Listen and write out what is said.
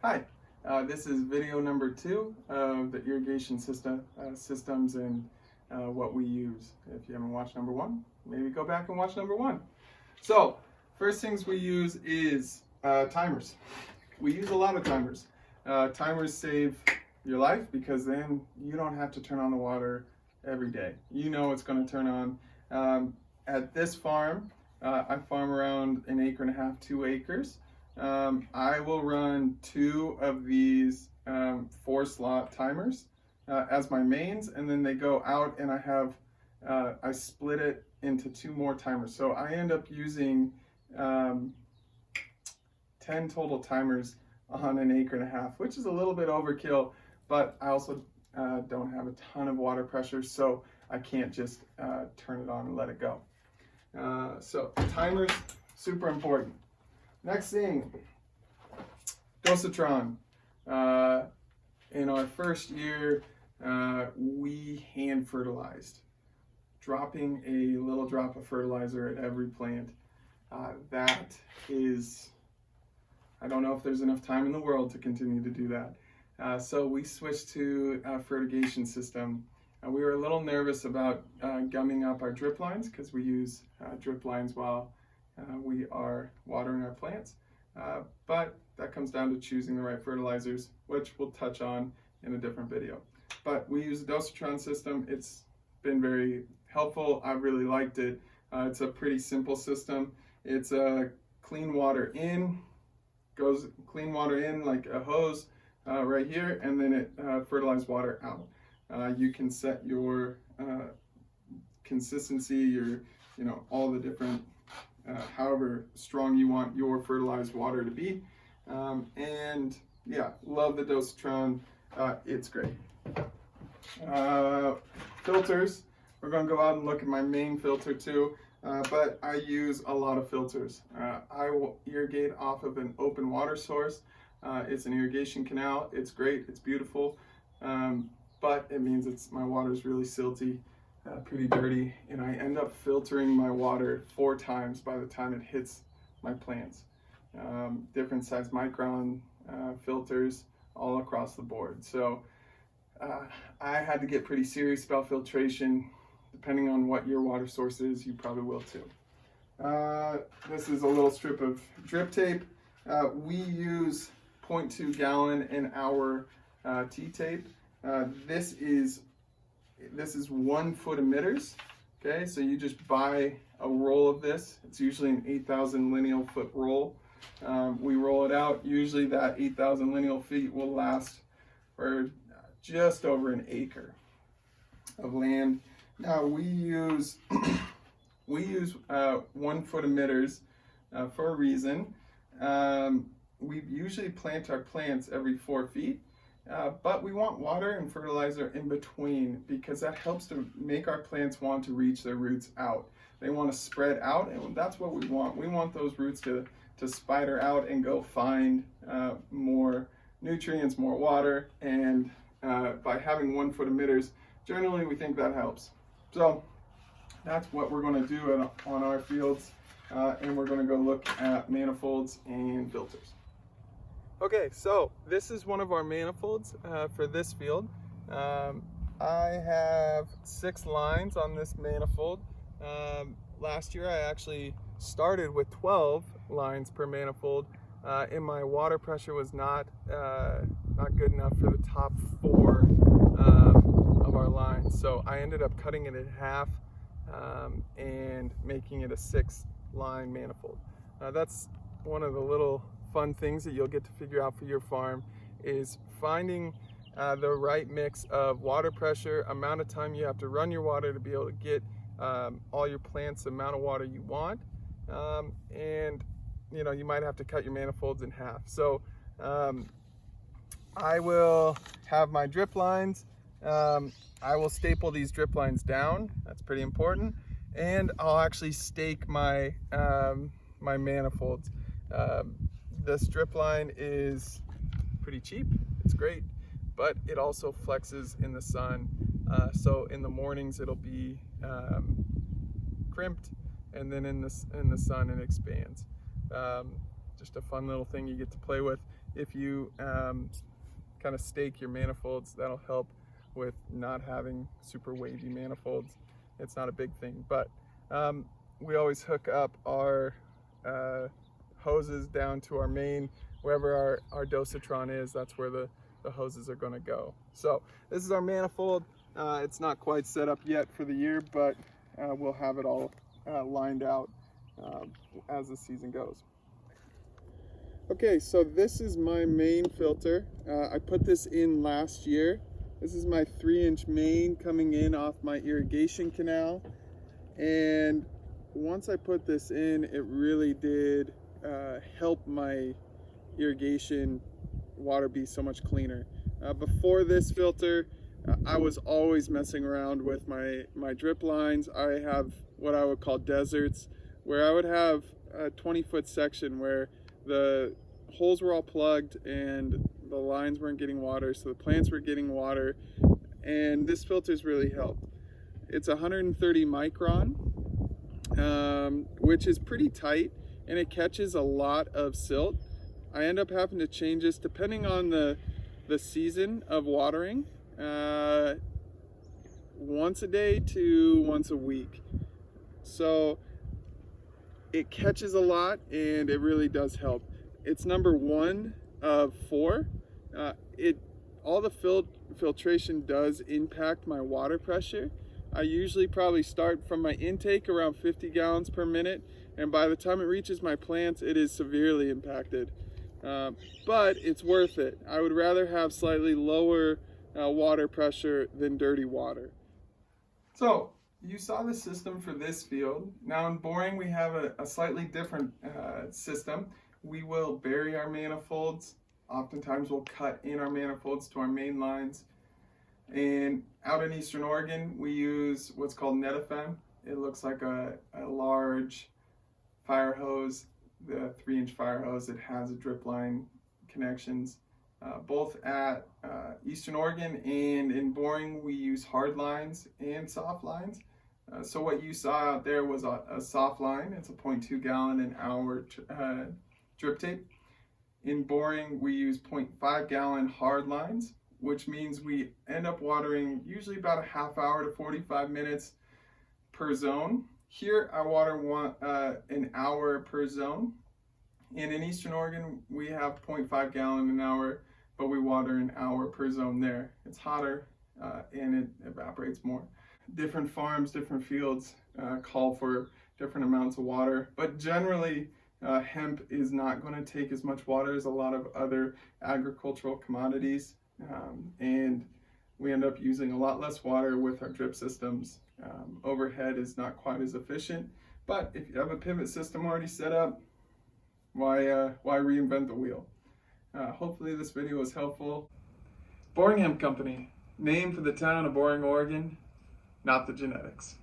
Hi, this is video number 2 of the irrigation systems and what we use. If you haven't watched number 1, maybe go back and watch number 1. So, first things we use is timers. We use a lot of timers. Timers save your life because then you don't have to turn on the water every day. You know it's going to turn on. At this farm, I farm around 1.5 acres, 2 acres. I will run 2 of these 4-slot timers as my mains, and then they go out and I split it into 2 more timers. So I end up using 10 total timers on 1.5 acres, which is a little bit overkill, but I also don't have a ton of water pressure, so I can't just turn it on and let it go. So timers, super important. Next thing, dosatron. In our first year, we hand fertilized, dropping a little drop of fertilizer at every plant. That is, I don't know if there's enough time in the world to continue to do that. So we switched to a fertigation system. We were a little nervous about gumming up our drip lines because we use drip lines while we are watering our plants, but that comes down to choosing the right fertilizers, which we'll touch on in a different video. But we use the dosatron system. It's been very helpful. I really liked it. It's a pretty simple system. It's clean water in, goes clean water in like a hose right here, and then it fertilized water out. You can set your consistency, all the different however strong you want your fertilized water to be. And yeah, love the dosatron. It's great. Filters. We're going to go out and look at my main filter too, but I use a lot of filters. I will irrigate off of an open water source. It's an irrigation canal. It's great. It's beautiful. But it means my water is really silty. Pretty dirty, and I end up filtering my water 4 times by the time it hits my plants. Different size micron filters all across the board. So I had to get pretty serious about filtration. Depending on what your water source is, you probably will too. This is a little strip of drip tape. We use 0.2 gallon an hour T-tape. This is 1 foot emitters. Okay, so you just buy a roll of this. It's usually an 8,000 lineal foot roll. We roll it out. Usually that 8,000 lineal feet will last for just over 1 acre of land. Now we use 1 foot emitters for a reason. We usually plant our plants every 4 feet. But we want water and fertilizer in between because that helps to make our plants want to reach their roots out. They want to spread out, and that's what we want. We want those roots to spider out and go find more nutrients, more water, and by having 1 foot emitters, generally we think that helps. So that's what we're going to do on our fields, and we're going to go look at manifolds and filters. Okay, so this is one of our manifolds for this field. I have 6 lines on this manifold. Last year I actually started with 12 lines per manifold, and my water pressure was not good enough for the top 4 of our lines. So I ended up cutting it in half and making it a 6-line manifold. That's one of the little fun things that you'll get to figure out for your farm, is finding the right mix of water pressure, amount of time you have to run your water to be able to get all your plants the amount of water you want, and you might have to cut your manifolds in half. So I will have my drip lines. I will staple these drip lines down. That's pretty important, and I'll actually stake my my manifolds. This drip line is pretty cheap, it's great, but it also flexes in the sun. So in the mornings it'll be crimped, and then in the sun it expands. Just a fun little thing you get to play with. if you kind of stake your manifolds, that'll help with not having super wavy manifolds. It's not a big thing, but we always hook up our hoses down to our main. Wherever our dosatron is, that's where the hoses are going to go. So this is our manifold. It's not quite set up yet for the year, but we'll have it all lined out as the season goes. Okay, so this is my main filter. I put this in last year. This is my 3-inch main coming in off my irrigation canal. And once I put this in, it really did help my irrigation water be so much cleaner. Before this filter, I was always messing around with my drip lines. I have what I would call deserts, where I would have a 20-foot section where the holes were all plugged and the lines weren't getting water, so the plants were getting water, and this filter's really helped. It's 130 micron, which is pretty tight, and it catches a lot of silt. I end up having to change this depending on the season of watering, once a day to once a week. So it catches a lot, and it really does help. It's number 1 of 4. All the filtration does impact my water pressure. I usually probably start from my intake around 50 gallons per minute, and by the time it reaches my plants, it is severely impacted. But it's worth it. I would rather have slightly lower water pressure than dirty water. So you saw the system for this field. Now in boring, we have a slightly different system. We will bury our manifolds. Oftentimes we'll cut in our manifolds to our main lines. And out in Eastern Oregon, we use what's called NetFM. It looks like a large fire hose, the 3-inch fire hose. It has a drip line connections. Both at Eastern Oregon and in boring, we use hard lines and soft lines. So what you saw out there was a soft line. It's a 0.2 gallon an hour drip tape. In boring, we use 0.5 gallon hard lines, which means we end up watering usually about a half hour to 45 minutes per zone. Here I water an hour per zone. And in Eastern Oregon, we have 0.5 gallon an hour, but we water an hour per zone there. It's hotter and it evaporates more. Different farms, different fields call for different amounts of water, but generally hemp is not going to take as much water as a lot of other agricultural commodities, and we end up using a lot less water with our drip systems. Overhead is not quite as efficient, but if you have a pivot system already set up, why reinvent the wheel? Hopefully this video was helpful. Boring Hemp Company, named for the town of Boring, Oregon, not the genetics.